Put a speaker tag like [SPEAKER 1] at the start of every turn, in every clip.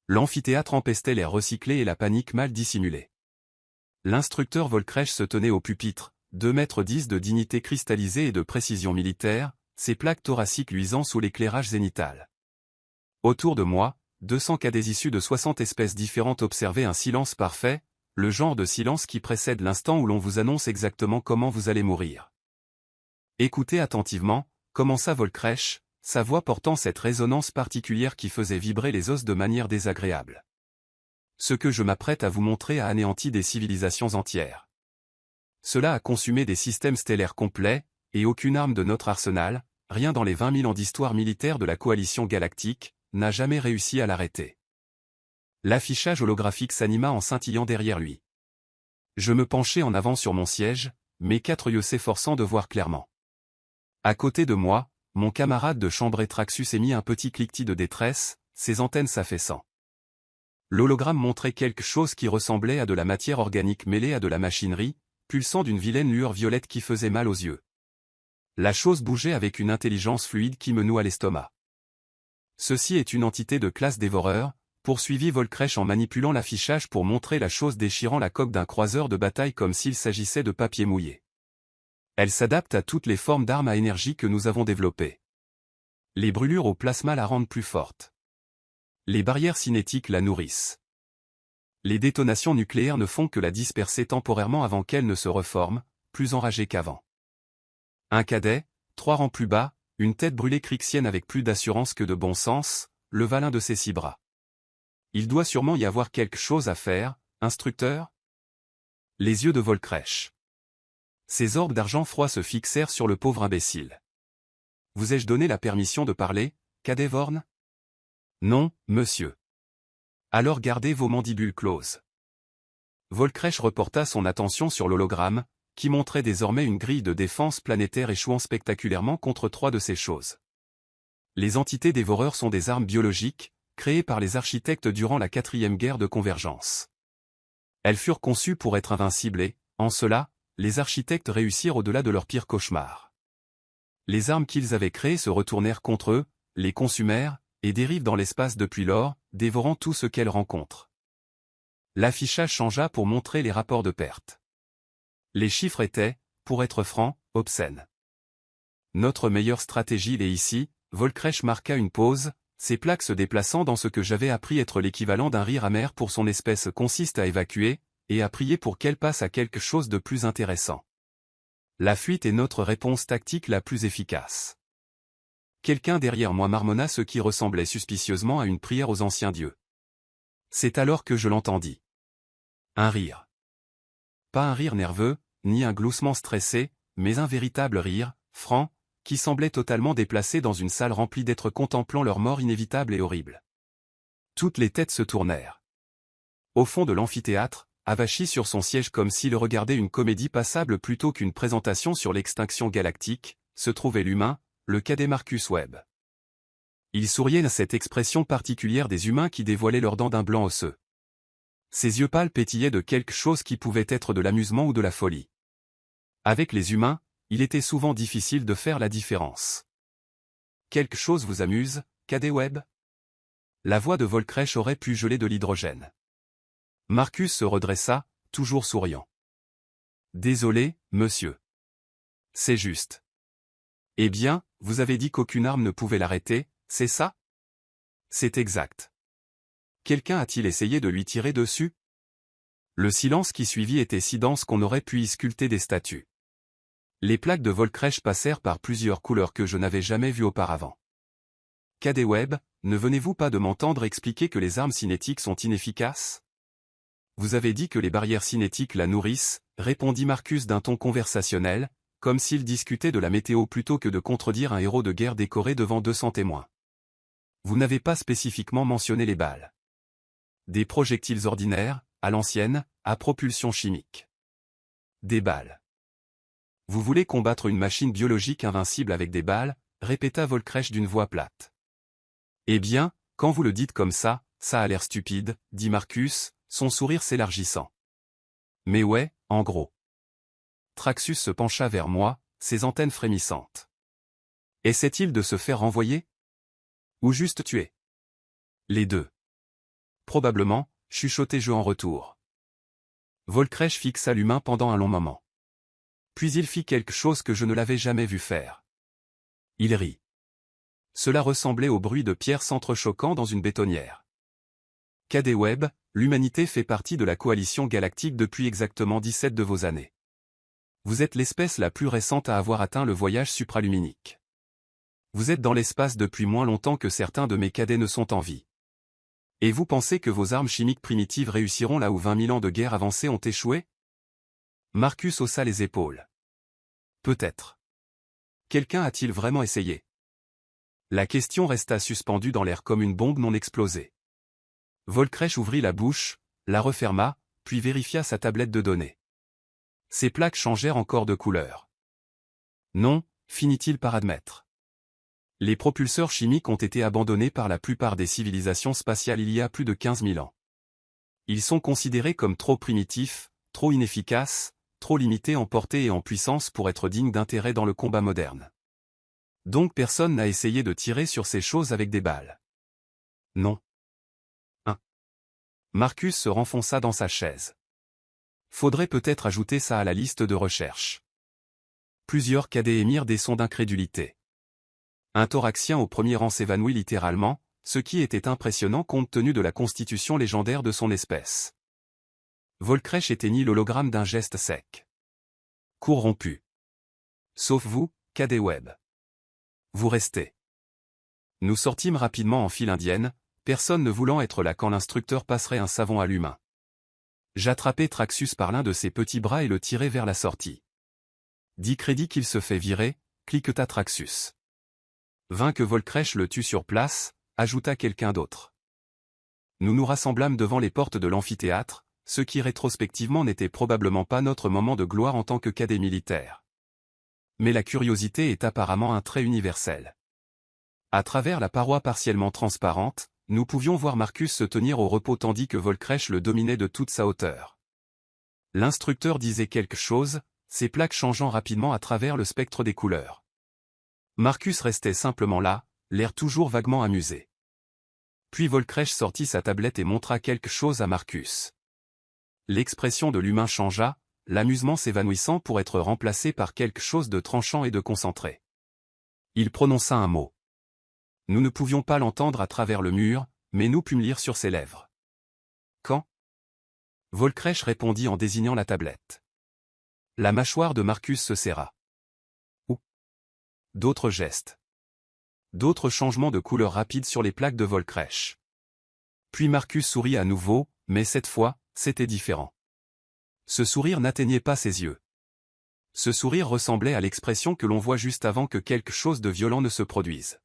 [SPEAKER 1] L'amphithéâtre empestait l'air recyclé et la panique mal dissimulée. L'instructeur Volkrech se tenait au pupitre, 2,10 m de dignité cristallisée et de précision militaire, ses plaques thoraciques luisant sous l'éclairage zénital. Autour de moi, 200 cadets issus de 60 espèces différentes observaient un silence parfait, le genre de silence qui précède l'instant où l'on vous annonce exactement comment vous allez mourir. Écoutez attentivement, commença Volkrech, sa voix portant cette résonance particulière qui faisait vibrer les os de manière désagréable. Ce que je m'apprête à vous montrer a anéanti des civilisations entières. Cela a consumé des systèmes stellaires complets, et aucune arme de notre arsenal, rien dans les 20 000 ans d'histoire militaire de la coalition galactique, n'a jamais réussi à l'arrêter. L'affichage holographique s'anima en scintillant derrière lui. Je me penchai en avant sur mon siège, mes 4 yeux s'efforçant de voir clairement. À côté de moi, mon camarade de chambrée Traxus émit un petit cliquetis de détresse, ses antennes s'affaissant. L'hologramme montrait quelque chose qui ressemblait à de la matière organique mêlée à de la machinerie, pulsant d'une vilaine lueur violette qui faisait mal aux yeux. La chose bougeait avec une intelligence fluide qui me noua l'estomac. Ceci est une entité de classe dévoreur, poursuivit Volkrech en manipulant l'affichage pour montrer la chose déchirant la coque d'un croiseur de bataille comme s'il s'agissait de papier mouillé. Elle s'adapte à toutes les formes d'armes à énergie que nous avons développées. Les brûlures au plasma la rendent plus forte. Les barrières cinétiques la nourrissent. Les détonations nucléaires ne font que la disperser temporairement avant qu'elle ne se reforme, plus enragée qu'avant. Un cadet, 3 rangs plus bas, une tête brûlée crixienne avec plus d'assurance que de bon sens, leva l'un de ses 6 bras. Il doit sûrement y avoir quelque chose à faire, instructeur ? Les yeux de Volkrech. Ses orbes d'argent froid se fixèrent sur le pauvre imbécile. Vous ai-je donné la permission de parler, cadet Vorn ? Non, monsieur. Alors gardez vos mandibules closes. Volkrech reporta son attention sur l'hologramme, qui montrait désormais une grille de défense planétaire échouant spectaculairement contre 3 de ces choses. Les entités dévoreurs sont des armes biologiques, créées par les architectes durant la 4e guerre de convergence. Elles furent conçues pour être invincibles et, en cela, les architectes réussirent au-delà de leurs pires cauchemars. Les armes qu'ils avaient créées se retournèrent contre eux, les consumèrent, et dérivent dans l'espace depuis lors, dévorant tout ce qu'elles rencontrent. L'affichage changea pour montrer les rapports de perte. Les chiffres étaient, pour être franc, obscènes. Notre meilleure stratégie est ici, Volkrech marqua une pause, ses plaques se déplaçant dans ce que j'avais appris être l'équivalent d'un rire amer pour son espèce consiste à évacuer, et à prier pour qu'elle passe à quelque chose de plus intéressant. La fuite est notre réponse tactique la plus efficace. Quelqu'un derrière moi marmonna ce qui ressemblait suspicieusement à une prière aux anciens dieux. C'est alors que je l'entendis. Un rire. Pas un rire nerveux, ni un gloussement stressé, mais un véritable rire, franc, qui semblait totalement déplacé dans une salle remplie d'êtres contemplant leur mort inévitable et horrible. Toutes les têtes se tournèrent. Au fond de l'amphithéâtre, avachi sur son siège comme s'il regardait une comédie passable plutôt qu'une présentation sur l'extinction galactique, se trouvait l'humain, le cadet Marcus Webb. Il souriait à cette expression particulière des humains qui dévoilaient leurs dents d'un blanc osseux. Ses yeux pâles pétillaient de quelque chose qui pouvait être de l'amusement ou de la folie. Avec les humains, il était souvent difficile de faire la différence. Quelque chose vous amuse, cadet Webb ? La voix de Volkrech aurait pu geler de l'hydrogène. Marcus se redressa, toujours souriant. Désolé, monsieur. C'est juste. Eh bien, vous avez dit qu'aucune arme ne pouvait l'arrêter, c'est ça ? C'est exact. Quelqu'un a-t-il essayé de lui tirer dessus ? Le silence qui suivit était si dense qu'on aurait pu y sculpter des statues. Les plaques de Volkrech passèrent par plusieurs couleurs que je n'avais jamais vues auparavant. Cadet Webb, ne venez-vous pas de m'entendre expliquer que les armes cinétiques sont inefficaces ? Vous avez dit que les barrières cinétiques la nourrissent, répondit Marcus d'un ton conversationnel, comme s'il discutait de la météo plutôt que de contredire un héros de guerre décoré devant 200 témoins. Vous n'avez pas spécifiquement mentionné les balles. Des projectiles ordinaires, à l'ancienne, à propulsion chimique. Des balles. Vous voulez combattre une machine biologique invincible avec des balles, répéta Volkrech d'une voix plate. Eh bien, quand vous le dites comme ça a l'air stupide, dit Marcus, son sourire s'élargissant. Mais ouais, en gros. Traxus se pencha vers moi, ses antennes frémissantes. Essaie-t-il de se faire renvoyer ? Ou juste tuer ? Les deux. Probablement, chuchotait je en retour. Volcrèche fixa l'humain pendant un long moment. Puis il fit quelque chose que je ne l'avais jamais vu faire. Il rit. Cela ressemblait au bruit de pierres s'entrechoquant dans une bétonnière. Cadet Webb, l'humanité fait partie de la coalition galactique depuis exactement 17 de vos années. Vous êtes l'espèce la plus récente à avoir atteint le voyage supraluminique. Vous êtes dans l'espace depuis moins longtemps que certains de mes cadets ne sont en vie. Et vous pensez que vos armes chimiques primitives réussiront là où 20 000 ans de guerre avancée ont échoué? Marcus haussa les épaules. Peut-être. Quelqu'un a-t-il vraiment essayé? La question resta suspendue dans l'air comme une bombe non explosée. Volcrèche ouvrit la bouche, la referma, puis vérifia sa tablette de données. Ses plaques changèrent encore de couleur. Non, finit-il par admettre. Les propulseurs chimiques ont été abandonnés par la plupart des civilisations spatiales il y a plus de 15 000 ans. Ils sont considérés comme trop primitifs, trop inefficaces, trop limités en portée et en puissance pour être dignes d'intérêt dans le combat moderne. Donc personne n'a essayé de tirer sur ces choses avec des balles. Non. Marcus se renfonça dans sa chaise. Faudrait peut-être ajouter ça à la liste de recherche. Plusieurs cadets émirent des sons d'incrédulité. Un thoraxien au premier rang s'évanouit littéralement, ce qui était impressionnant compte tenu de la constitution légendaire de son espèce. Volcrèche éteignit l'hologramme d'un geste sec. Cours rompu. Sauf vous, cadet Webb. Vous restez. Nous sortîmes rapidement en file indienne, personne ne voulant être là quand l'instructeur passerait un savon à l'humain. J'attrapai Traxus par l'un de ses petits bras et le tirai vers la sortie. 10 crédits qu'il se fait virer, cliqueta Traxus. 20 que Volcrèche le tue sur place, ajouta quelqu'un d'autre. Nous nous rassemblâmes devant les portes de l'amphithéâtre, ce qui rétrospectivement n'était probablement pas notre moment de gloire en tant que cadet militaire. Mais la curiosité est apparemment un trait universel. À travers la paroi partiellement transparente, nous pouvions voir Marcus se tenir au repos tandis que Volcrèche le dominait de toute sa hauteur. L'instructeur disait quelque chose, ses plaques changeant rapidement à travers le spectre des couleurs. Marcus restait simplement là, l'air toujours vaguement amusé. Puis Volcrèche sortit sa tablette et montra quelque chose à Marcus. L'expression de l'humain changea, l'amusement s'évanouissant pour être remplacé par quelque chose de tranchant et de concentré. Il prononça un mot. Nous ne pouvions pas l'entendre à travers le mur, mais nous pûmes lire sur ses lèvres. Quand? Volcrèche répondit en désignant la tablette. La mâchoire de Marcus se serra. Ou. D'autres gestes. D'autres changements de couleur rapides sur les plaques de Volcrèche. Puis Marcus sourit à nouveau, mais cette fois, c'était différent. Ce sourire n'atteignait pas ses yeux. Ce sourire ressemblait à l'expression que l'on voit juste avant que quelque chose de violent ne se produise.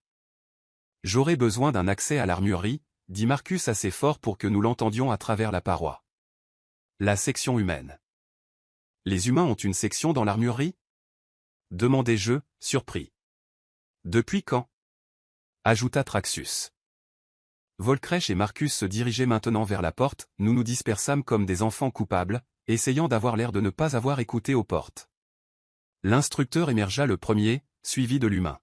[SPEAKER 1] J'aurais besoin d'un accès à l'armurerie, dit Marcus assez fort pour que nous l'entendions à travers la paroi. La section humaine. Les humains ont une section dans l'armurerie? Demandai-je, surpris. Depuis quand? Ajouta Traxus. Volcrèche et Marcus se dirigeaient maintenant vers la porte, nous nous dispersâmes comme des enfants coupables, essayant d'avoir l'air de ne pas avoir écouté aux portes. L'instructeur émergea le premier, suivi de l'humain.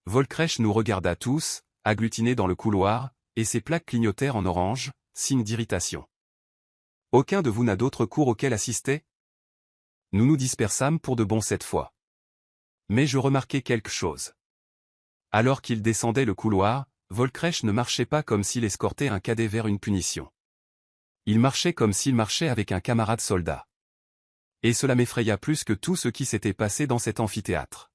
[SPEAKER 1] Volcrèche nous regarda tous, agglutinés dans le couloir, et ses plaques clignotèrent en orange, signe d'irritation. Aucun de vous n'a d'autres cours auxquels assister? Nous nous dispersâmes pour de bon cette fois. Mais je remarquai quelque chose. Alors qu'il descendait le couloir, Volcrèche ne marchait pas comme s'il escortait un cadet vers une punition. Il marchait comme s'il marchait avec un camarade soldat. Et cela m'effraya plus que tout ce qui s'était passé dans cet amphithéâtre.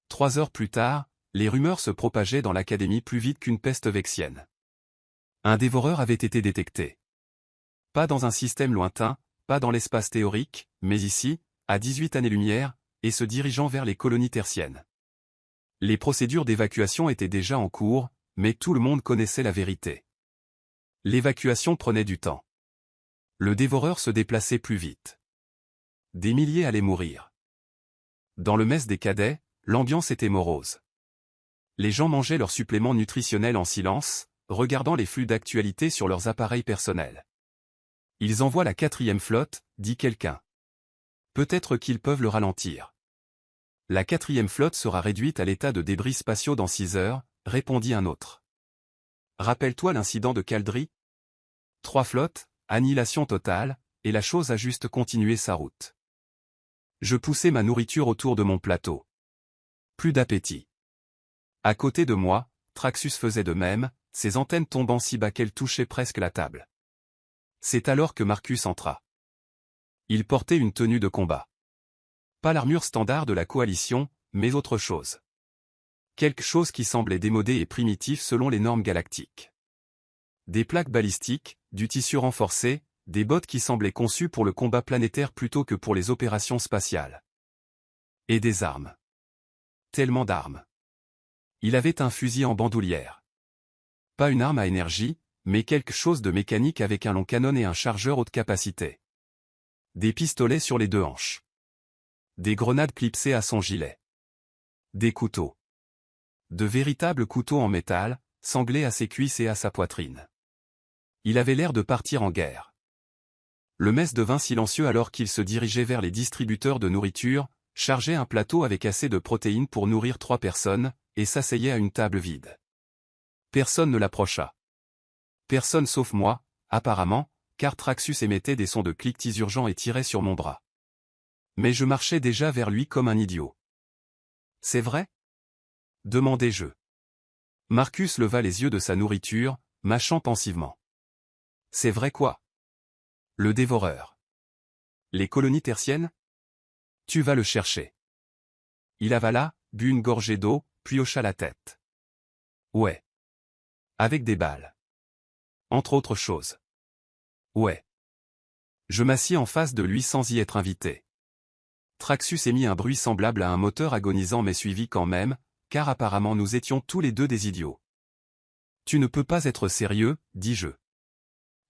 [SPEAKER 1] 3 heures plus tard, les rumeurs se propageaient dans l'académie plus vite qu'une peste vexienne. Un dévoreur avait été détecté. Pas dans un système lointain, pas dans l'espace théorique, mais ici, à 18 années-lumière, et se dirigeant vers les colonies tertiennes. Les procédures d'évacuation étaient déjà en cours, mais tout le monde connaissait la vérité. L'évacuation prenait du temps. Le dévoreur se déplaçait plus vite. Des milliers allaient mourir. Dans le mess des cadets, l'ambiance était morose. Les gens mangeaient leurs suppléments nutritionnels en silence, regardant les flux d'actualité sur leurs appareils personnels. Ils envoient la 4e flotte, dit quelqu'un. Peut-être qu'ils peuvent le ralentir. La 4e flotte sera réduite à l'état de débris spatiaux dans 6 heures, répondit un autre. Rappelle-toi l'incident de Caldry? 3 flottes, annihilation totale, et la chose a juste continué sa route. Je poussais ma nourriture autour de mon plateau. Plus d'appétit. À côté de moi, Traxus faisait de même, ses antennes tombant si bas qu'elles touchaient presque la table. C'est alors que Marcus entra. Il portait une tenue de combat. Pas l'armure standard de la coalition, mais autre chose. Quelque chose qui semblait démodé et primitif selon les normes galactiques. Des plaques balistiques, du tissu renforcé, des bottes qui semblaient conçues pour le combat planétaire plutôt que pour les opérations spatiales. Et des armes. Tellement d'armes. Il avait un fusil en bandoulière. Pas une arme à énergie, mais quelque chose de mécanique avec un long canon et un chargeur haute capacité. Des pistolets sur les 2 hanches. Des grenades clipsées à son gilet. Des couteaux. De véritables couteaux en métal, sanglés à ses cuisses et à sa poitrine. Il avait l'air de partir en guerre. Le mess devint silencieux alors qu'il se dirigeait vers les distributeurs de nourriture, chargeait un plateau avec assez de protéines pour nourrir 3 personnes, et s'asseyait à une table vide. Personne ne l'approcha. Personne sauf moi, apparemment, car Traxus émettait des sons de cliquetis urgents et tirait sur mon bras. Mais je marchais déjà vers lui comme un idiot. C'est vrai ? Demandai-je. Marcus leva les yeux de sa nourriture, mâchant pensivement. C'est vrai quoi ? Le dévoreur. Les colonies tertiennes ? Tu vas le chercher. Il avala, but une gorgée d'eau, puis hocha la tête. Ouais. Avec des balles. Entre autres choses. Ouais. Je m'assis en face de lui sans y être invité. Traxus émit un bruit semblable à un moteur agonisant mais suivi quand même, car apparemment nous étions tous les deux des idiots. Tu ne peux pas être sérieux, dis-je.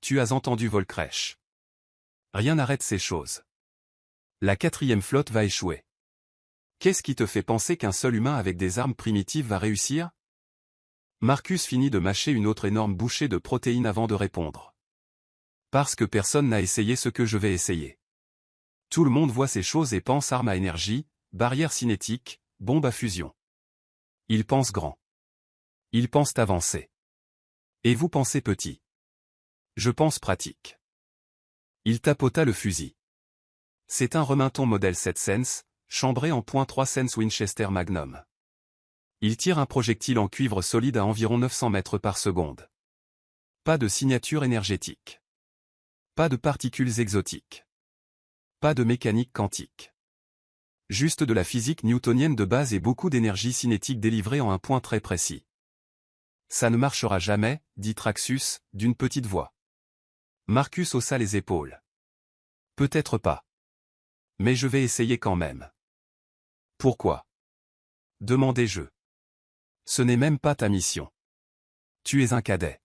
[SPEAKER 1] Tu as entendu Volcresh. Rien n'arrête ces choses. La 4e flotte va échouer. Qu'est-ce qui te fait penser qu'un seul humain avec des armes primitives va réussir ? Marcus finit de mâcher une autre énorme bouchée de protéines avant de répondre. Parce que personne n'a essayé ce que je vais essayer. Tout le monde voit ces choses et pense armes à énergie, barrière cinétique, bombe à fusion. Ils pensent grand. Ils pensent avancé. Et vous pensez petit. Je pense pratique. Il tapota le fusil. C'est un Remington modèle 7 Sense, chambré en .3 Sense Winchester Magnum. Il tire un projectile en cuivre solide à environ 900 mètres par seconde. Pas de signature énergétique. Pas de particules exotiques. Pas de mécanique quantique. Juste de la physique newtonienne de base et beaucoup d'énergie cinétique délivrée en un point très précis. Ça ne marchera jamais, dit Traxus, d'une petite voix. Marcus haussa les épaules. Peut-être pas. Mais je vais essayer quand même. Pourquoi ? Demandai-je. Ce n'est même pas ta mission. Tu es un cadet.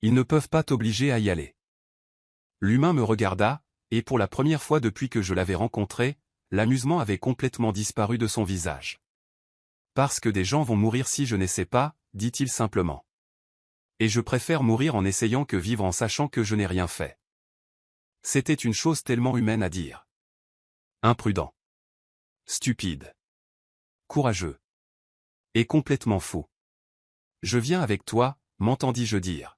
[SPEAKER 1] Ils ne peuvent pas t'obliger à y aller. L'humain me regarda, et pour la première fois depuis que je l'avais rencontré, l'amusement avait complètement disparu de son visage. Parce que des gens vont mourir si je n'essaie pas, dit-il simplement. Et je préfère mourir en essayant que vivre en sachant que je n'ai rien fait. C'était une chose tellement humaine à dire. Imprudent. Stupide. Courageux. Et complètement fou. Je viens avec toi, m'entendis-je dire.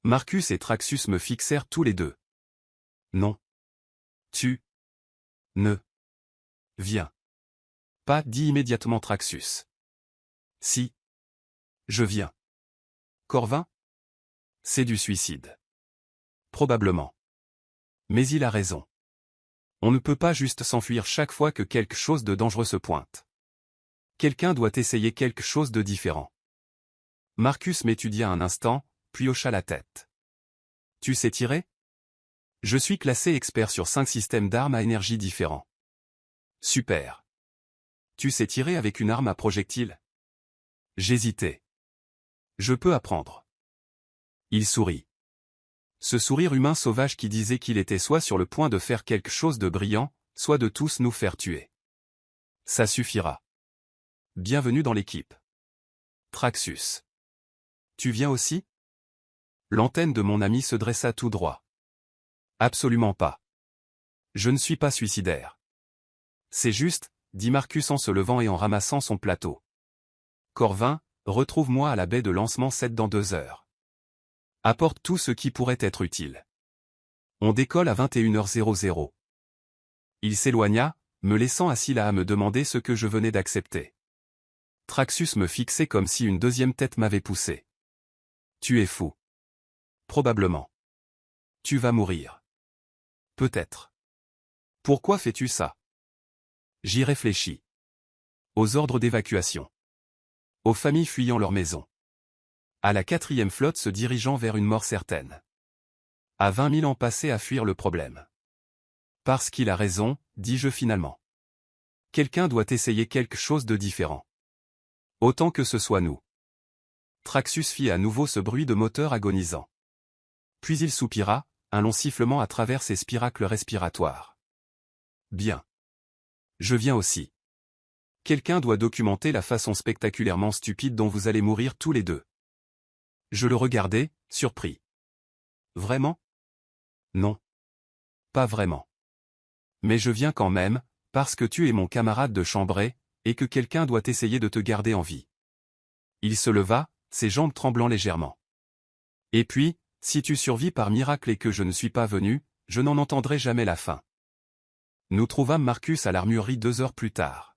[SPEAKER 1] Marcus et Traxus me fixèrent tous les deux. Non. Tu. Ne. Viens. Pas, dit immédiatement Traxus. Si. Je viens. Corvin ? C'est du suicide. Probablement. Mais il a raison. On ne peut pas juste s'enfuir chaque fois que quelque chose de dangereux se pointe. Quelqu'un doit essayer quelque chose de différent. Marcus m'étudia un instant, puis hocha la tête. Tu sais tirer ? Je suis classé expert sur 5 systèmes d'armes à énergie différents. Super. Tu sais tirer avec une arme à projectile ? J'hésitais. Je peux apprendre. Il sourit. Ce sourire humain sauvage qui disait qu'il était soit sur le point de faire quelque chose de brillant, soit de tous nous faire tuer. Ça suffira. Bienvenue dans l'équipe. Traxus. Tu viens aussi ? L'antenne de mon ami se dressa tout droit. Absolument pas. Je ne suis pas suicidaire. C'est juste, dit Marcus en se levant et en ramassant son plateau. Corvin, retrouve-moi à la baie de lancement 7 dans 2 heures. Apporte tout ce qui pourrait être utile. On décolle à 21h00. Il s'éloigna, me laissant assis là à me demander ce que je venais d'accepter. Traxus me fixait comme si une deuxième tête m'avait poussé. Tu es fou. Probablement. Tu vas mourir. Peut-être. Pourquoi fais-tu ça? J'y réfléchis. Aux ordres d'évacuation. Aux familles fuyant leur maison. À la 4e flotte se dirigeant vers une mort certaine. À 20 000 ans passés à fuir le problème. Parce qu'il a raison, dis-je finalement. Quelqu'un doit essayer quelque chose de différent. Autant que ce soit nous. Traxus fit à nouveau ce bruit de moteur agonisant. Puis il soupira, un long sifflement à travers ses spiracles respiratoires. Bien. Je viens aussi. Quelqu'un doit documenter la façon spectaculairement stupide dont vous allez mourir tous les deux. Je le regardai, surpris. Vraiment? Non. Pas vraiment. Mais je viens quand même, parce que tu es mon camarade de chambrée, et que quelqu'un doit essayer de te garder en vie. Il se leva, ses jambes tremblant légèrement. Et puis, si tu survis par miracle et que je ne suis pas venu, je n'en entendrai jamais la fin. Nous trouvâmes Marcus à l'armurerie 2 heures plus tard.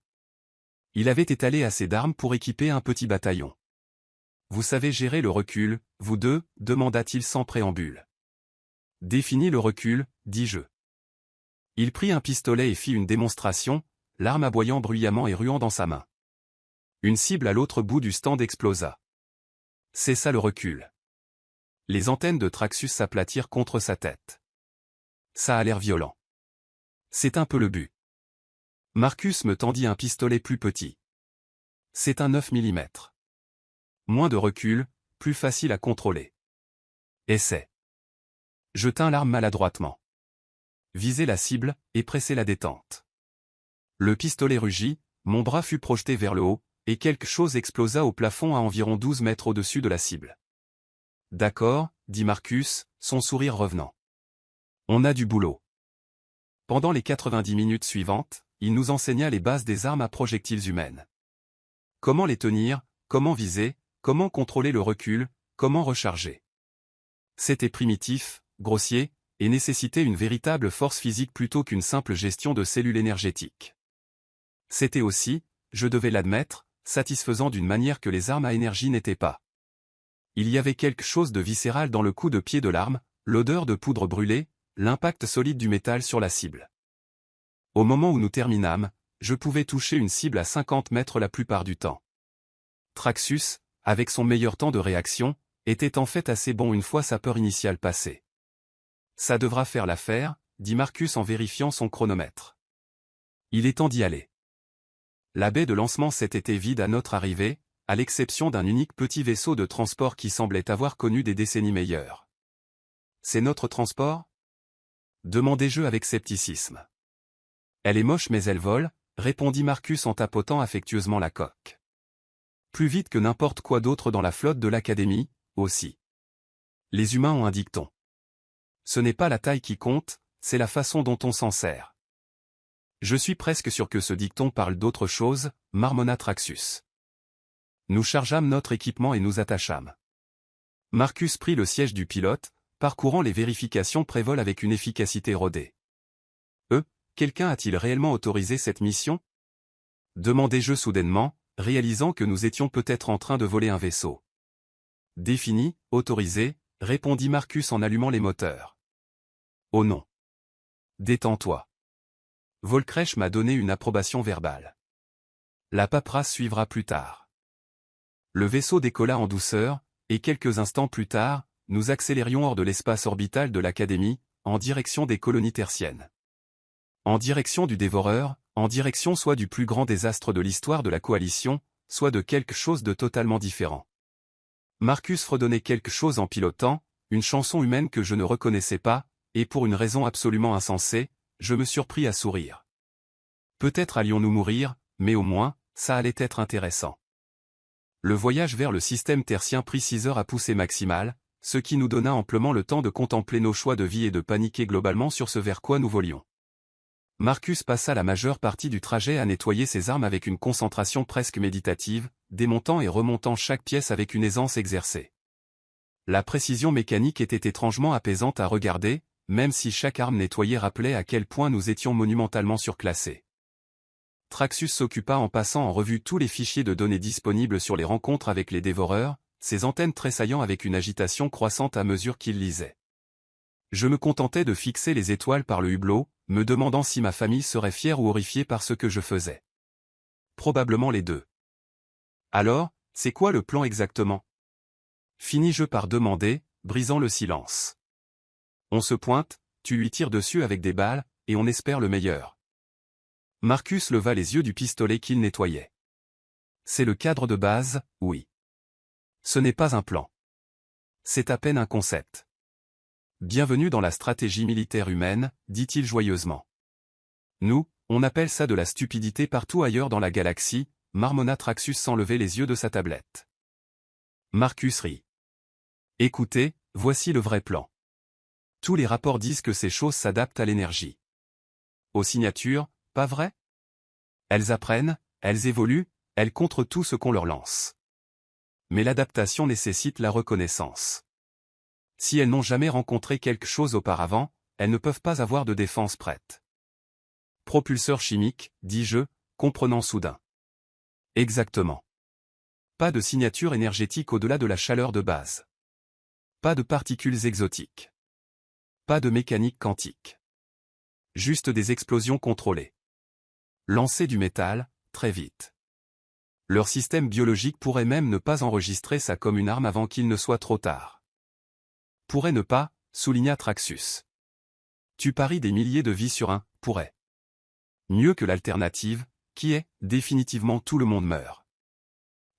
[SPEAKER 1] Il avait étalé assez d'armes pour équiper un petit bataillon. Vous savez gérer le recul, vous deux, demanda-t-il sans préambule. Définis le recul, dis-je. Il prit un pistolet et fit une démonstration, l'arme aboyant bruyamment et ruant dans sa main. Une cible à l'autre bout du stand explosa. C'est ça le recul. Les antennes de Traxus s'aplatirent contre sa tête. Ça a l'air violent. C'est un peu le but. Marcus me tendit un pistolet plus petit. C'est un 9 mm. Moins de recul, plus facile à contrôler. Essai. Je tins l'arme maladroitement. Visai la cible, et pressai la détente. Le pistolet rugit, mon bras fut projeté vers le haut, et quelque chose explosa au plafond à environ 12 mètres au-dessus de la cible. D'accord, dit Marcus, son sourire revenant. On a du boulot. Pendant les 90 minutes suivantes, il nous enseigna les bases des armes à projectiles humaines. Comment les tenir, comment viser, comment contrôler le recul, comment recharger. C'était primitif, grossier, et nécessitait une véritable force physique plutôt qu'une simple gestion de cellules énergétiques. C'était aussi, je devais l'admettre, satisfaisant d'une manière que les armes à énergie n'étaient pas. Il y avait quelque chose de viscéral dans le coup de pied de l'arme, l'odeur de poudre brûlée, l'impact solide du métal sur la cible. Au moment où nous terminâmes, je pouvais toucher une cible à 50 mètres la plupart du temps. Traxus, avec son meilleur temps de réaction, était en fait assez bon une fois sa peur initiale passée. Ça devra faire l'affaire, dit Marcus en vérifiant son chronomètre. Il est temps d'y aller. La baie de lancement s'était vide à notre arrivée, à l'exception d'un unique petit vaisseau de transport qui semblait avoir connu des décennies meilleures. C'est notre transport? Demandai-je avec scepticisme. Elle est moche mais elle vole, répondit Marcus en tapotant affectueusement la coque. Plus vite que n'importe quoi d'autre dans la flotte de l'Académie, aussi. Les humains ont un dicton. Ce n'est pas la taille qui compte, c'est la façon dont on s'en sert. Je suis presque sûr que ce dicton parle d'autre chose, marmonna Traxus. Nous chargeâmes notre équipement et nous attachâmes. Marcus prit le siège du pilote, parcourant les vérifications pré-vol avec une efficacité rodée. Quelqu'un a-t-il réellement autorisé cette mission? Demandai-je soudainement, réalisant que nous étions peut-être en train de voler un vaisseau. Défini, autorisé, répondit Marcus en allumant les moteurs. Oh non. Détends-toi. Volcresh m'a donné une approbation verbale. La paperasse suivra plus tard. Le vaisseau décolla en douceur, et quelques instants plus tard, nous accélérions hors de l'espace orbital de l'Académie, en direction des colonies tertiennes. En direction du Dévoreur, en direction soit du plus grand désastre de l'histoire de la Coalition, soit de quelque chose de totalement différent. Marcus fredonnait quelque chose en pilotant, une chanson humaine que je ne reconnaissais pas, et pour une raison absolument insensée, je me surpris à sourire. Peut-être allions-nous mourir, mais au moins, ça allait être intéressant. Le voyage vers le système tertien prit 6 heures à pousser maximale, ce qui nous donna amplement le temps de contempler nos choix de vie et de paniquer globalement sur ce vers quoi nous volions. Marcus passa la majeure partie du trajet à nettoyer ses armes avec une concentration presque méditative, démontant et remontant chaque pièce avec une aisance exercée. La précision mécanique était étrangement apaisante à regarder, même si chaque arme nettoyée rappelait à quel point nous étions monumentalement surclassés. Traxxus s'occupa en passant en revue tous les fichiers de données disponibles sur les rencontres avec les dévoreurs, ses antennes tressaillant avec une agitation croissante à mesure qu'il lisait. Je me contentais de fixer les étoiles par le hublot, me demandant si ma famille serait fière ou horrifiée par ce que je faisais. Probablement les deux. Alors, c'est quoi le plan exactement? Finis-je par demander, brisant le silence. On se pointe, tu lui tires dessus avec des balles, et on espère le meilleur. Marcus leva les yeux du pistolet qu'il nettoyait. C'est le cadre de base, oui. Ce n'est pas un plan. C'est à peine un concept. Bienvenue dans la stratégie militaire humaine, dit-il joyeusement. Nous, on appelle ça de la stupidité partout ailleurs dans la galaxie, marmonna Traxxus sans lever les yeux de sa tablette. Marcus rit. Écoutez, voici le vrai plan. Tous les rapports disent que ces choses s'adaptent à l'énergie. Aux signatures, pas vrai? Elles apprennent, elles évoluent, elles contrent tout ce qu'on leur lance. Mais l'adaptation nécessite la reconnaissance. Si elles n'ont jamais rencontré quelque chose auparavant, elles ne peuvent pas avoir de défense prête. Propulseur chimique, dis-je, comprenant soudain. Exactement. Pas de signature énergétique au-delà de la chaleur de base. Pas de particules exotiques. Pas de mécanique quantique. Juste des explosions contrôlées. Lancer du métal, très vite. Leur système biologique pourrait même ne pas enregistrer ça comme une arme avant qu'il ne soit trop tard. Pourrait ne pas, souligna Traxxus. Tu paries des milliers de vies sur un « pourrait ». Mieux que l'alternative, qui est, définitivement tout le monde meurt.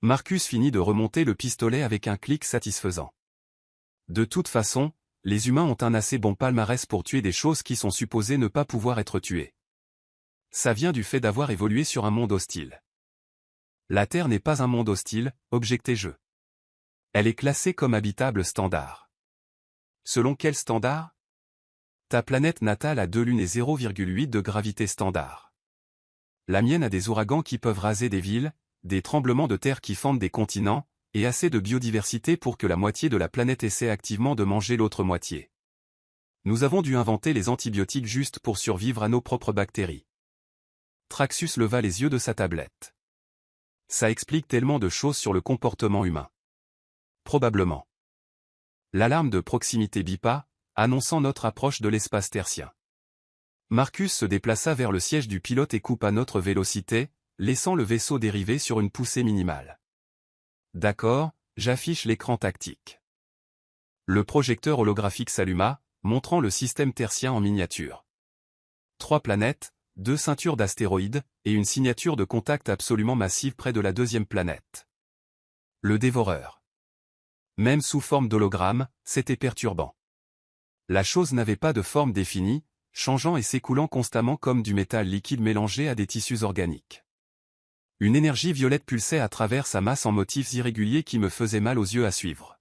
[SPEAKER 1] Marcus finit de remonter le pistolet avec un clic satisfaisant. De toute façon, les humains ont un assez bon palmarès pour tuer des choses qui sont supposées ne pas pouvoir être tuées. Ça vient du fait d'avoir évolué sur un monde hostile. La Terre n'est pas un monde hostile, objectai-je. Elle est classée comme habitable standard. Selon quel standard? Ta planète natale a 2 lunes et 0,8 de gravité standard. La mienne a des ouragans qui peuvent raser des villes, des tremblements de terre qui fendent des continents, et assez de biodiversité pour que la moitié de la planète essaie activement de manger l'autre moitié. Nous avons dû inventer les antibiotiques juste pour survivre à nos propres bactéries. Traxxus leva les yeux de sa tablette. Ça explique tellement de choses sur le comportement humain. Probablement. L'alarme de proximité bipa, annonçant notre approche de l'espace tertien. Marcus se déplaça vers le siège du pilote et coupa notre vélocité, laissant le vaisseau dériver sur une poussée minimale. D'accord, j'affiche l'écran tactique. Le projecteur holographique s'alluma, montrant le système tertien en miniature. 3 planètes, 2 ceintures d'astéroïdes, et une signature de contact absolument massive près de la 2e planète. Le dévoreur. Même sous forme d'hologramme, c'était perturbant. La chose n'avait pas de forme définie, changeant et s'écoulant constamment comme du métal liquide mélangé à des tissus organiques. Une énergie violette pulsait à travers sa masse en motifs irréguliers qui me faisaient mal aux yeux à suivre.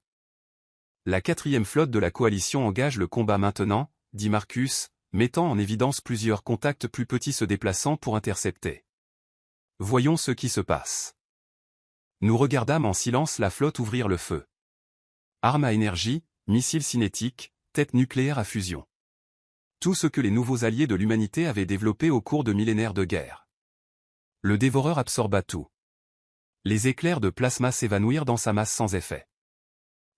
[SPEAKER 1] La 4e flotte de la coalition engage le combat maintenant, dit Marcus, mettant en évidence plusieurs contacts plus petits se déplaçant pour intercepter. Voyons ce qui se passe. Nous regardâmes en silence la flotte ouvrir le feu. Armes à énergie, missiles cinétiques, têtes nucléaires à fusion. Tout ce que les nouveaux alliés de l'humanité avaient développé au cours de millénaires de guerre. Le dévoreur absorba tout. Les éclairs de plasma s'évanouirent dans sa masse sans effet.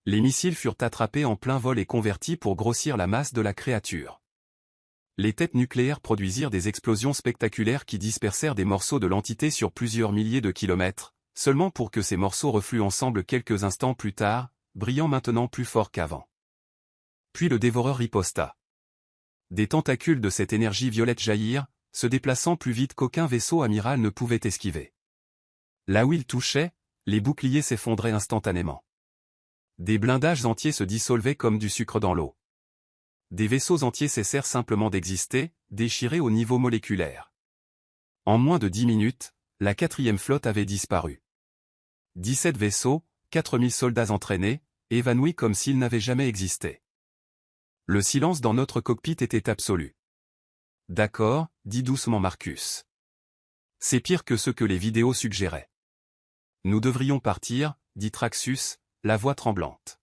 [SPEAKER 1] Les missiles furent attrapés en plein vol et convertis pour grossir la masse de la créature. Les têtes nucléaires produisirent des explosions spectaculaires qui dispersèrent des morceaux de l'entité sur plusieurs milliers de kilomètres, seulement pour que ces morceaux refluent ensemble quelques instants plus tard, brillant maintenant plus fort qu'avant. Puis le dévoreur riposta. Des tentacules de cette énergie violette jaillirent, se déplaçant plus vite qu'aucun vaisseau amiral ne pouvait esquiver. Là où il touchait, les boucliers s'effondraient instantanément. Des blindages entiers se dissolvaient comme du sucre dans l'eau. Des vaisseaux entiers cessèrent simplement d'exister, déchirés au niveau moléculaire. En moins de 10 minutes, la 4e flotte avait disparu. 17 vaisseaux, 4000 soldats entraînés, évanouis comme s'ils n'avaient jamais existé. Le silence dans notre cockpit était absolu. D'accord, dit doucement Marcus. C'est pire que ce que les vidéos suggéraient. Nous devrions partir, dit Traxxus, la voix tremblante.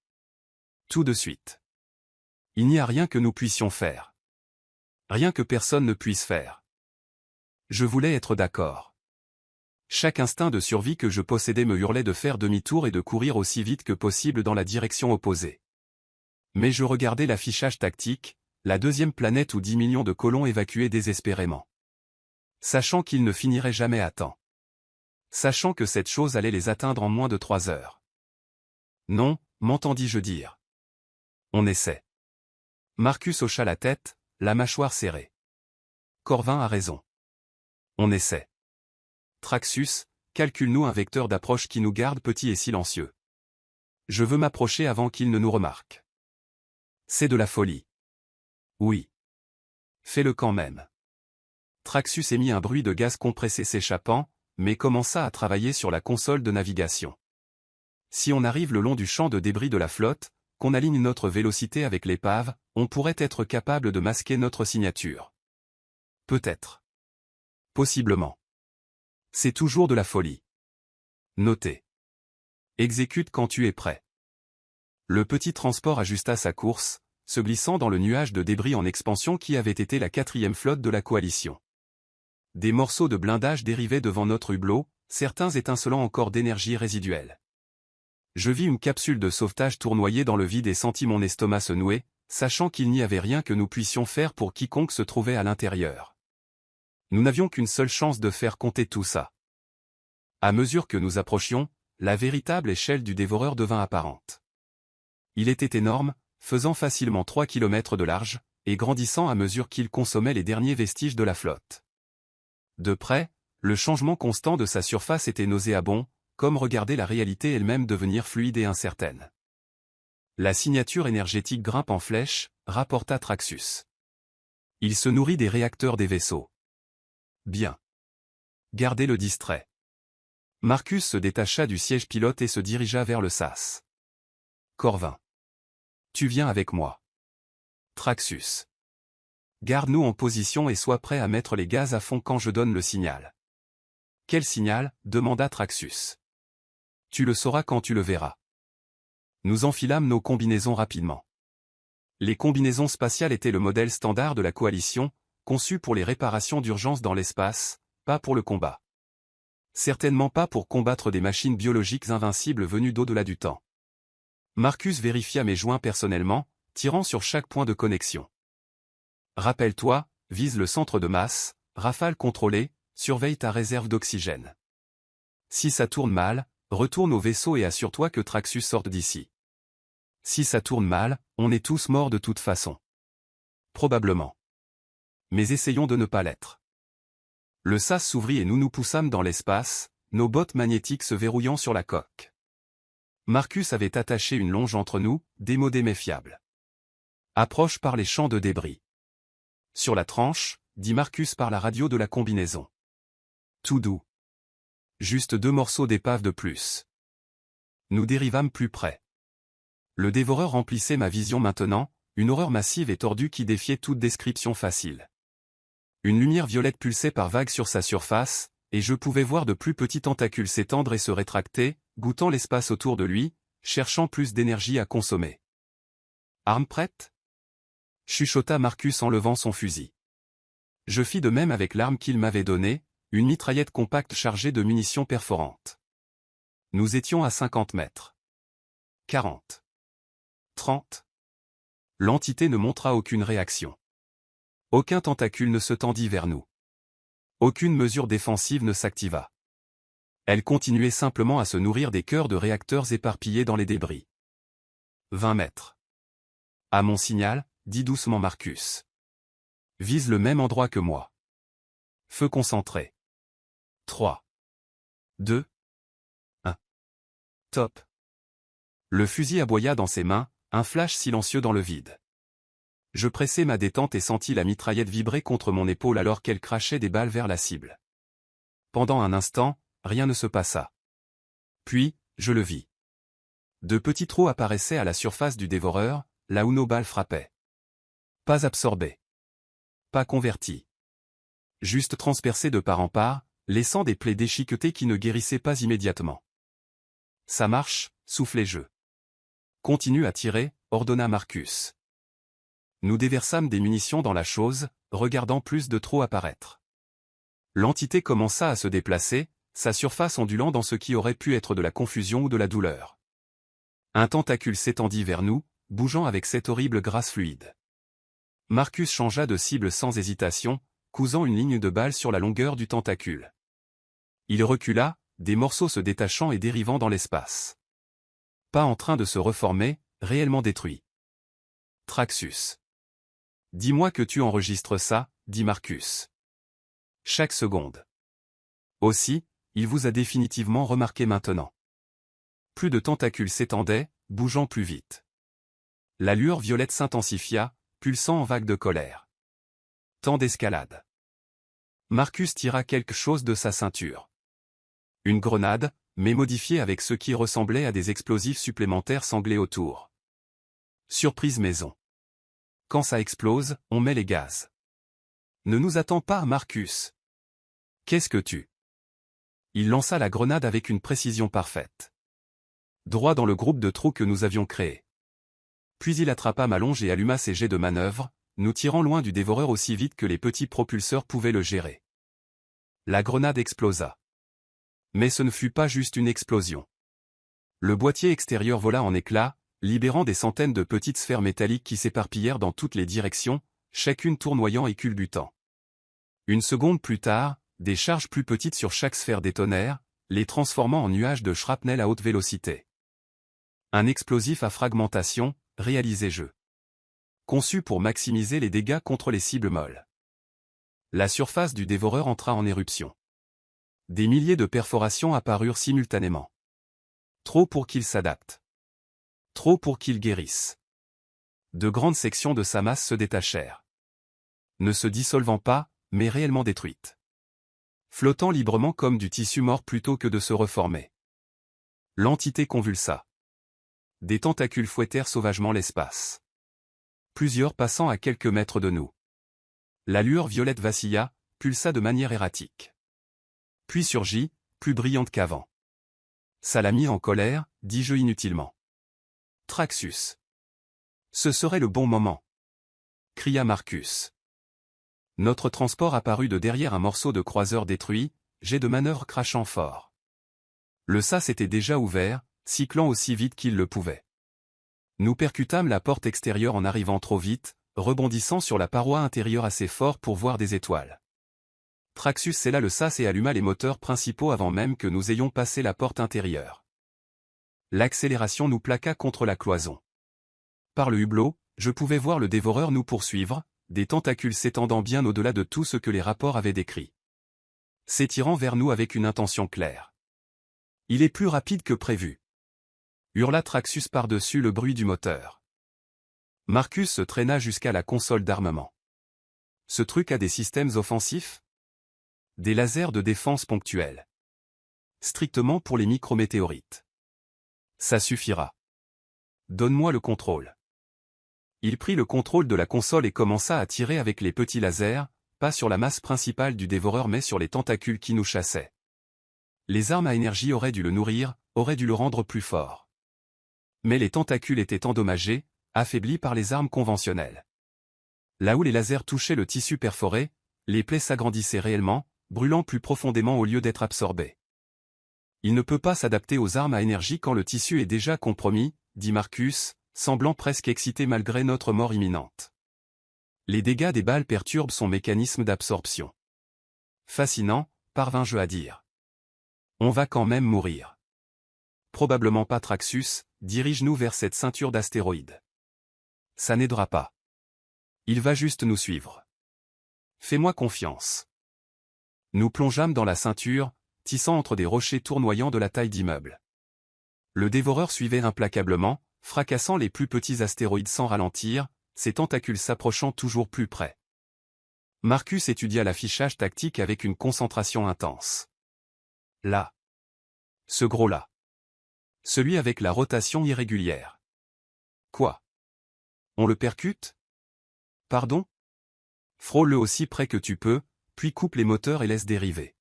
[SPEAKER 1] Tout de suite. Il n'y a rien que nous puissions faire. Rien que personne ne puisse faire. Je voulais être d'accord. Chaque instinct de survie que je possédais me hurlait de faire demi-tour et de courir aussi vite que possible dans la direction opposée. Mais je regardais l'affichage tactique, la deuxième planète où 10 millions de colons évacuaient désespérément. Sachant qu'ils ne finiraient jamais à temps. Sachant que cette chose allait les atteindre en moins de 3 heures. Non, m'entendis-je dire. On essaie. Marcus hocha la tête, la mâchoire serrée. Corvin a raison. On essaie. Traxus, calcule-nous un vecteur d'approche qui nous garde petits et silencieux. Je veux m'approcher avant qu'il ne nous remarque. C'est de la folie. Oui. Fais-le quand même. Traxus émit un bruit de gaz compressé s'échappant, mais commença à travailler sur la console de navigation. Si on arrive le long du champ de débris de la flotte, qu'on aligne notre vélocité avec l'épave, on pourrait être capable de masquer notre signature. Peut-être. Possiblement. C'est toujours de la folie. Notez. Exécute quand tu es prêt. Le petit transport ajusta sa course, se glissant dans le nuage de débris en expansion qui avait été la 4e flotte de la coalition. Des morceaux de blindage dérivaient devant notre hublot, certains étincelant encore d'énergie résiduelle. Je vis une capsule de sauvetage tournoyer dans le vide et sentis mon estomac se nouer, sachant qu'il n'y avait rien que nous puissions faire pour quiconque se trouvait à l'intérieur. Nous n'avions qu'une seule chance de faire compter tout ça. À mesure que nous approchions, la véritable échelle du dévoreur devint apparente. Il était énorme, faisant facilement 3 km de large, et grandissant à mesure qu'il consommait les derniers vestiges de la flotte. De près, le changement constant de sa surface était nauséabond, comme regarder la réalité elle-même devenir fluide et incertaine. La signature énergétique grimpe en flèche, rapporta Traxus. Il se nourrit des réacteurs des vaisseaux. Bien. Gardez-le distrait. Marcus se détacha du siège pilote et se dirigea vers le sas. Corvin. Tu viens avec moi. Traxus. Garde-nous en position et sois prêt à mettre les gaz à fond quand je donne le signal. Quel signal? Demanda Traxus. Tu le sauras quand tu le verras. Nous enfilâmes nos combinaisons rapidement. Les combinaisons spatiales étaient le modèle standard de la coalition, conçu pour les réparations d'urgence dans l'espace, pas pour le combat. Certainement pas pour combattre des machines biologiques invincibles venues d'au-delà du temps. Marcus vérifia mes joints personnellement, tirant sur chaque point de connexion. Rappelle-toi, vise le centre de masse, rafale contrôlée, surveille ta réserve d'oxygène. Si ça tourne mal, retourne au vaisseau et assure-toi que Traxus sorte d'ici. Si ça tourne mal, on est tous morts de toute façon. Probablement. Mais essayons de ne pas l'être. Le sas s'ouvrit et nous nous poussâmes dans l'espace, nos bottes magnétiques se verrouillant sur la coque. Marcus avait attaché une longe entre nous, démodé mais fiable. Approche par les champs de débris. Sur la tranche, dit Marcus par la radio de la combinaison. Tout doux. Juste 2 morceaux d'épave de plus. Nous dérivâmes plus près. Le dévoreur remplissait ma vision maintenant, une horreur massive et tordue qui défiait toute description facile. Une lumière violette pulsait par vagues sur sa surface, et je pouvais voir de plus petits tentacules s'étendre et se rétracter, goûtant l'espace autour de lui, cherchant plus d'énergie à consommer. Arme prête? Chuchota Marcus en levant son fusil. Je fis de même avec l'arme qu'il m'avait donnée, une mitraillette compacte chargée de munitions perforantes. Nous étions à 50 mètres. 40. 30. L'entité ne montra aucune réaction. Aucun tentacule ne se tendit vers nous. Aucune mesure défensive ne s'activa. Elle continuait simplement à se nourrir des cœurs de réacteurs éparpillés dans les débris. 20 mètres. À mon signal, dit doucement Marcus. Vise le même endroit que moi. Feu concentré. 3. 2. 1. Top. Le fusil aboya dans ses mains, un flash silencieux dans le vide. Je pressai ma détente et sentis la mitraillette vibrer contre mon épaule alors qu'elle crachait des balles vers la cible. Pendant un instant, rien ne se passa. Puis, je le vis. De petits trous apparaissaient à la surface du dévoreur, là où nos balles frappaient. Pas absorbés. Pas convertis. Juste transpercés de part en part, laissant des plaies déchiquetées qui ne guérissaient pas immédiatement. Ça marche, soufflai-je. Continue à tirer, ordonna Marcus. Nous déversâmes des munitions dans la chose, regardant plus de trous apparaître. L'entité commença à se déplacer, sa surface ondulant dans ce qui aurait pu être de la confusion ou de la douleur. Un tentacule s'étendit vers nous, bougeant avec cette horrible grâce fluide. Marcus changea de cible sans hésitation, cousant une ligne de balle sur la longueur du tentacule. Il recula, des morceaux se détachant et dérivant dans l'espace. Pas en train de se reformer, réellement détruit. Traxus. Dis-moi que tu enregistres ça, dit Marcus. Chaque seconde. Aussi, il vous a définitivement remarqué maintenant. Plus de tentacules s'étendaient, bougeant plus vite. La lueur violette s'intensifia, pulsant en vagues de colère. Temps d'escalade. Marcus tira quelque chose de sa ceinture. Une grenade, mais modifiée avec ce qui ressemblait à des explosifs supplémentaires sanglés autour. Surprise maison. Quand ça explose, on met les gaz. Ne nous attends pas, Marcus. Qu'est-ce que tu... Il lança la grenade avec une précision parfaite. Droit dans le groupe de trous que nous avions créé. Puis il attrapa ma longe et alluma ses jets de manœuvre, nous tirant loin du dévoreur aussi vite que les petits propulseurs pouvaient le gérer. La grenade explosa. Mais ce ne fut pas juste une explosion. Le boîtier extérieur vola en éclats, libérant des centaines de petites sphères métalliques qui s'éparpillèrent dans toutes les directions, chacune tournoyant et culbutant. Une seconde plus tard, des charges plus petites sur chaque sphère détonèrent, les transformant en nuages de shrapnel à haute vélocité. Un explosif à fragmentation, réalisé jeu. Conçu pour maximiser les dégâts contre les cibles molles. La surface du dévoreur entra en éruption. Des milliers de perforations apparurent simultanément. Trop pour qu'il s'adapte. Trop pour qu'il guérisse. De grandes sections de sa masse se détachèrent. Ne se dissolvant pas, mais réellement détruites. Flottant librement comme du tissu mort plutôt que de se reformer. L'entité convulsa. Des tentacules fouettèrent sauvagement l'espace. Plusieurs passant à quelques mètres de nous. La lueur violette vacilla, pulsa de manière erratique. Puis surgit, plus brillante qu'avant. Ça l'a mis en colère, dis-je inutilement. Traxus. Ce serait le bon moment. Cria Marcus. Notre transport apparut de derrière un morceau de croiseur détruit, jet de manœuvre crachant fort. Le sas était déjà ouvert, cyclant aussi vite qu'il le pouvait. Nous percutâmes la porte extérieure en arrivant trop vite, rebondissant sur la paroi intérieure assez fort pour voir des étoiles. Traxus scella le sas et alluma les moteurs principaux avant même que nous ayons passé la porte intérieure. L'accélération nous plaqua contre la cloison. Par le hublot, je pouvais voir le dévoreur nous poursuivre, des tentacules s'étendant bien au-delà de tout ce que les rapports avaient décrit. S'étirant vers nous avec une intention claire. Il est plus rapide que prévu. Hurla Traxus par-dessus le bruit du moteur. Marcus se traîna jusqu'à la console d'armement. Ce truc a des systèmes offensifs? Des lasers de défense ponctuels. Strictement pour les micrométéorites. Ça suffira. Donne-moi le contrôle. Il prit le contrôle de la console et commença à tirer avec les petits lasers, pas sur la masse principale du dévoreur mais sur les tentacules qui nous chassaient. Les armes à énergie auraient dû le nourrir, auraient dû le rendre plus fort. Mais les tentacules étaient endommagés, affaiblis par les armes conventionnelles. Là où les lasers touchaient le tissu perforé, les plaies s'agrandissaient réellement, brûlant plus profondément au lieu d'être absorbées. Il ne peut pas s'adapter aux armes à énergie quand le tissu est déjà compromis, dit Marcus, semblant presque excité malgré notre mort imminente. Les dégâts des balles perturbent son mécanisme d'absorption. Fascinant, parvins-je à dire. On va quand même mourir. Probablement pas Traxus, dirige-nous vers cette ceinture d'astéroïdes. Ça n'aidera pas. Il va juste nous suivre. Fais-moi confiance. Nous plongeâmes dans la ceinture, tissant entre des rochers tournoyants de la taille d'immeubles. Le dévoreur suivait implacablement, fracassant les plus petits astéroïdes sans ralentir, ses tentacules s'approchant toujours plus près. Marcus étudia l'affichage tactique avec une concentration intense. Là. Ce gros-là. Celui avec la rotation irrégulière. Quoi? On le percute? Pardon? Frôle-le aussi près que tu peux, puis coupe les moteurs et laisse dériver.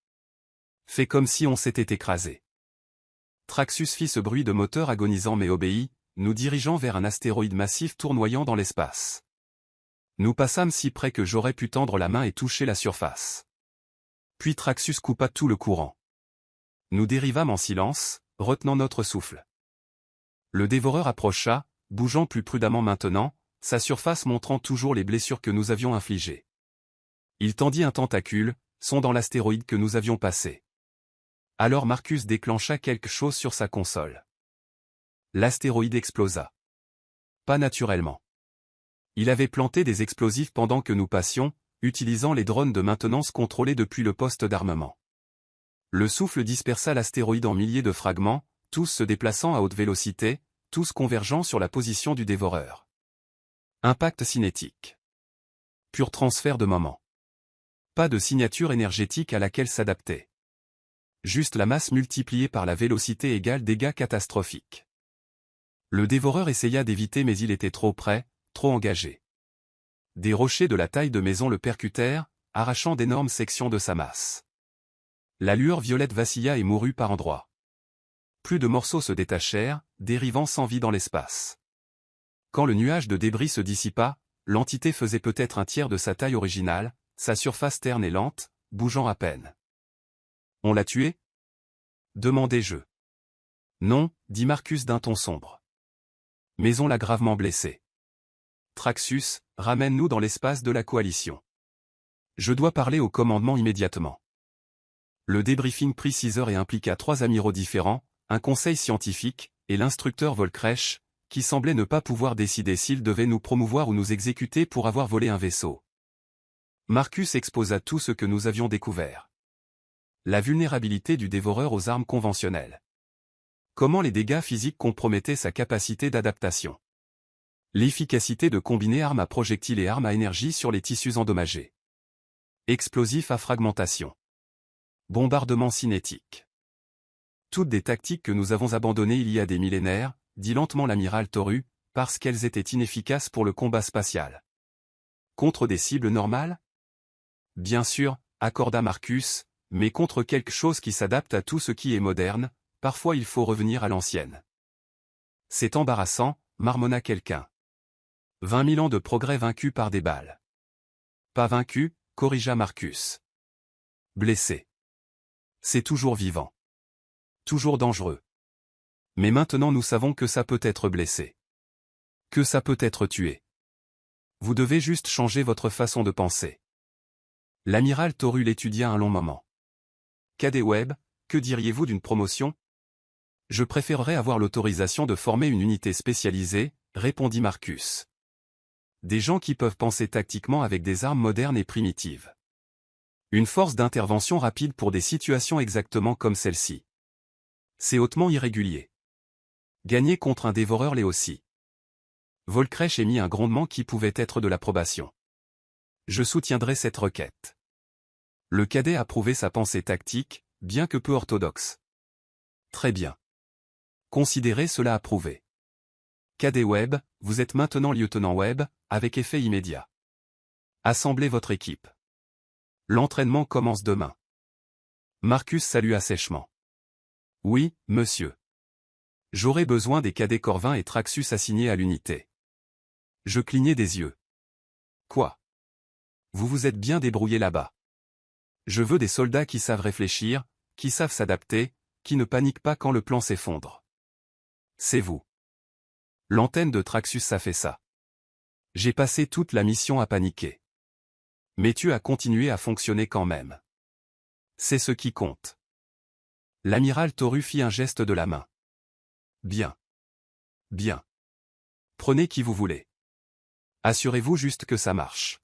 [SPEAKER 1] Fais comme si on s'était écrasé. Traxus fit ce bruit de moteur agonisant mais obéit, nous dirigeant vers un astéroïde massif tournoyant dans l'espace. Nous passâmes si près que j'aurais pu tendre la main et toucher la surface. Puis Traxus coupa tout le courant. Nous dérivâmes en silence, retenant notre souffle. Le dévoreur approcha, bougeant plus prudemment maintenant, sa surface montrant toujours les blessures que nous avions infligées. Il tendit un tentacule, sondant l'astéroïde que nous avions passé. Alors Marcus déclencha quelque chose sur sa console. L'astéroïde explosa. Pas naturellement. Il avait planté des explosifs pendant que nous passions, utilisant les drones de maintenance contrôlés depuis le poste d'armement. Le souffle dispersa l'astéroïde en milliers de fragments, tous se déplaçant à haute vélocité, tous convergeant sur la position du dévoreur. Impact cinétique. Pur transfert de moment. Pas de signature énergétique à laquelle s'adapter. Juste la masse multipliée par la vélocité égale dégâts catastrophiques. Le dévoreur essaya d'éviter mais il était trop près, trop engagé. Des rochers de la taille de maison le percutèrent, arrachant d'énormes sections de sa masse. La lueur violette vacilla et mourut par endroits. Plus de morceaux se détachèrent, dérivant sans vie dans l'espace. Quand le nuage de débris se dissipa, l'entité faisait peut-être un tiers de sa taille originale, sa surface terne et lente, bougeant à peine. « On l'a tué » demandai-je. « Non » dit Marcus d'un ton sombre. « Mais on l'a gravement blessé. Traxus, ramène-nous dans l'espace de la coalition. Je dois parler au commandement immédiatement. » Le débriefing prit 6 heures et impliqua 3 amiraux différents, un conseil scientifique, et l'instructeur Volkresh, qui semblait ne pas pouvoir décider s'il devait nous promouvoir ou nous exécuter pour avoir volé un vaisseau. Marcus exposa tout ce que nous avions découvert. La vulnérabilité du dévoreur aux armes conventionnelles. Comment les dégâts physiques compromettaient sa capacité d'adaptation. L'efficacité de combiner armes à projectiles et armes à énergie sur les tissus endommagés. Explosifs à fragmentation. Bombardement cinétique. Toutes des tactiques que nous avons abandonnées il y a des millénaires, dit lentement l'amiral Toru, parce qu'elles étaient inefficaces pour le combat spatial. Contre des cibles normales? Bien sûr, accorda Marcus, mais contre quelque chose qui s'adapte à tout ce qui est moderne, parfois il faut revenir à l'ancienne. C'est embarrassant, marmonna quelqu'un. 20 000 ans de progrès vaincus par des balles. Pas vaincus, corrigea Marcus. Blessé. C'est toujours vivant. Toujours dangereux. Mais maintenant nous savons que ça peut être blessé. Que ça peut être tué. Vous devez juste changer votre façon de penser. L'amiral Toru l'étudia un long moment. Cadet Webb, que diriez-vous d'une promotion? Je préférerais avoir l'autorisation de former une unité spécialisée, répondit Marcus. Des gens qui peuvent penser tactiquement avec des armes modernes et primitives. Une force d'intervention rapide pour des situations exactement comme celle-ci. C'est hautement irrégulier. Gagner contre un dévoreur l'est aussi. Volkresh émit un grondement qui pouvait être de l'approbation. Je soutiendrai cette requête. Le cadet approuvait sa pensée tactique, bien que peu orthodoxe. Très bien. Considérez cela approuvé. Cadet Webb, vous êtes maintenant lieutenant Webb, avec effet immédiat. Assemblez votre équipe. L'entraînement commence demain. Marcus salua sèchement. Oui, monsieur. J'aurai besoin des cadets Corvin et Traxus assignés à l'unité. Je clignai des yeux. Quoi? Vous vous êtes bien débrouillé là-bas. Je veux des soldats qui savent réfléchir, qui savent s'adapter, qui ne paniquent pas quand le plan s'effondre. C'est vous. L'antenne de Traxus s'affaissa. J'ai passé toute la mission à paniquer. Mais tu as continué à fonctionner quand même. C'est ce qui compte. L'amiral Toru fit un geste de la main. Bien. Bien. Prenez qui vous voulez. Assurez-vous juste que ça marche.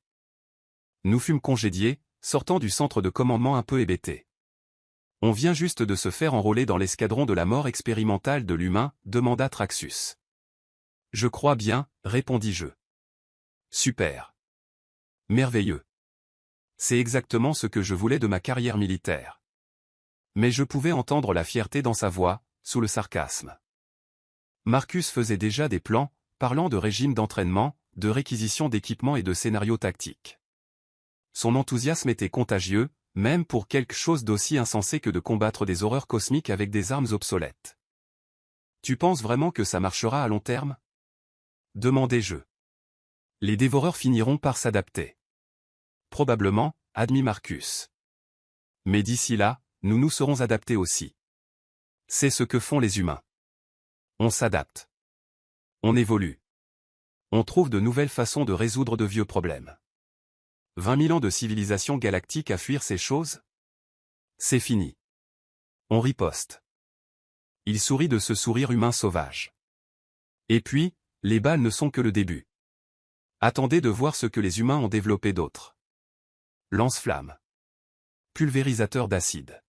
[SPEAKER 1] Nous fûmes congédiés, sortant du centre de commandement un peu hébétés. On vient juste de se faire enrôler dans l'escadron de la mort expérimentale de l'humain, demanda Traxus. Je crois bien, répondis-je. Super. Merveilleux. C'est exactement ce que je voulais de ma carrière militaire. Mais je pouvais entendre la fierté dans sa voix, sous le sarcasme. Marcus faisait déjà des plans, parlant de régime d'entraînement, de réquisition d'équipements et de scénarios tactiques. Son enthousiasme était contagieux, même pour quelque chose d'aussi insensé que de combattre des horreurs cosmiques avec des armes obsolètes. Tu penses vraiment que ça marchera à long terme? Demandai-je. Les dévoreurs finiront par s'adapter. Probablement, admit Marcus. Mais d'ici là, nous nous serons adaptés aussi. C'est ce que font les humains. On s'adapte. On évolue. On trouve de nouvelles façons de résoudre de vieux problèmes. 20 000 ans de civilisation galactique à fuir ces choses? C'est fini. On riposte. Il sourit de ce sourire humain sauvage. Et puis, les balles ne sont que le début. Attendez de voir ce que les humains ont développé d'autre. Lance-flammes. Pulvérisateur d'acide.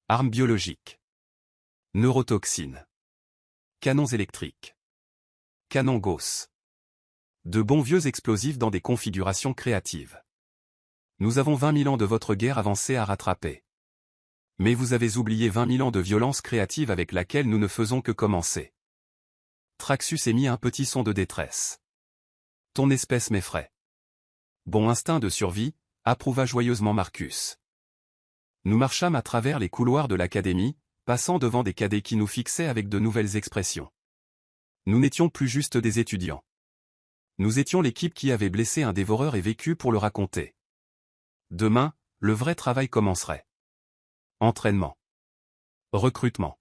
[SPEAKER 1] Armes biologiques. Neurotoxines. Canons électriques. Canons Gauss. De bons vieux explosifs dans des configurations créatives. Nous avons 20 000 ans de votre guerre avancée à rattraper. Mais vous avez oublié 20 000 ans de violence créative avec laquelle nous ne faisons que commencer. Traxus émit un petit son de détresse. Ton espèce m'effraie. Bon instinct de survie, approuva joyeusement Marcus. Nous marchâmes à travers les couloirs de l'académie, passant devant des cadets qui nous fixaient avec de nouvelles expressions. Nous n'étions plus juste des étudiants. Nous étions l'équipe qui avait blessé un dévoreur et vécu pour le raconter. Demain, le vrai travail commencerait. Entraînement. Recrutement.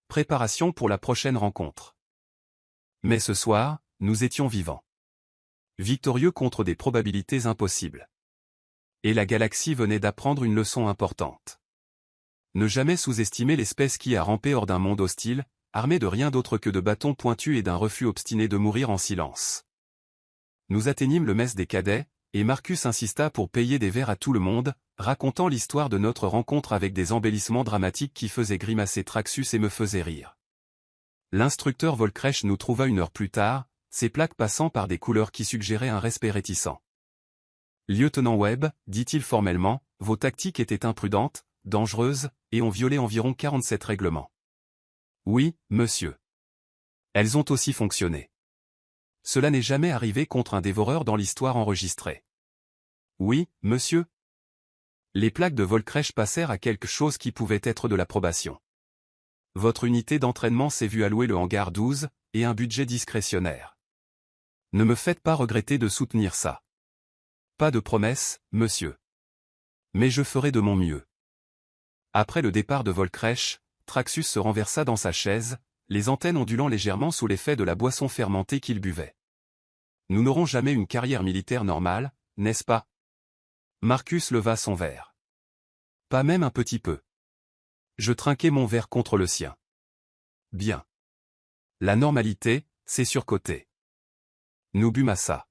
[SPEAKER 1] Préparation pour la prochaine rencontre. Mais ce soir, nous étions vivants. Victorieux contre des probabilités impossibles. Et la galaxie venait d'apprendre une leçon importante. Ne jamais sous-estimer l'espèce qui a rampé hors d'un monde hostile, armée de rien d'autre que de bâtons pointus et d'un refus obstiné de mourir en silence. Nous atteignîmes le mess des cadets, et Marcus insista pour payer des verres à tout le monde, racontant l'histoire de notre rencontre avec des embellissements dramatiques qui faisaient grimacer Traxus et me faisaient rire. L'instructeur Volcresh nous trouva une heure plus tard, ses plaques passant par des couleurs qui suggéraient un respect réticent. Lieutenant Webb, dit-il formellement, vos tactiques étaient imprudentes, dangereuses, et ont violé environ 47 règlements. Oui, monsieur. Elles ont aussi fonctionné. Cela n'est jamais arrivé contre un dévoreur dans l'histoire enregistrée. Oui, monsieur. Les plaques de Volcresh passèrent à quelque chose qui pouvait être de l'approbation. Votre unité d'entraînement s'est vue allouer le hangar 12, et un budget discrétionnaire. Ne me faites pas regretter de soutenir ça. Pas de promesse, monsieur. Mais je ferai de mon mieux. Après le départ de Volcresh, Traxus se renversa dans sa chaise, les antennes ondulant légèrement sous l'effet de la boisson fermentée qu'il buvait. Nous n'aurons jamais une carrière militaire normale, n'est-ce pas? Marcus leva son verre. Pas même un petit peu. Je trinquai mon verre contre le sien. Bien. La normalité, c'est surcoté. Nous bûmes à ça.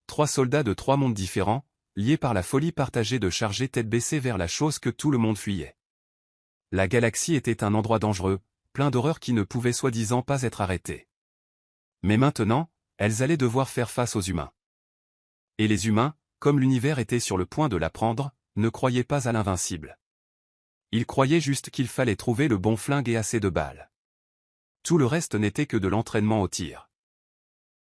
[SPEAKER 1] 3 soldats de 3 mondes différents, liés par la folie partagée de charger tête baissée vers la chose que tout le monde fuyait. La galaxie était un endroit dangereux, plein d'horreurs qui ne pouvaient soi-disant pas être arrêtées. Mais maintenant, elles allaient devoir faire face aux humains. Et les humains, comme l'univers était sur le point de l'apprendre, ne croyaient pas à l'invincible. Ils croyaient juste qu'il fallait trouver le bon flingue et assez de balles. Tout le reste n'était que de l'entraînement au tir.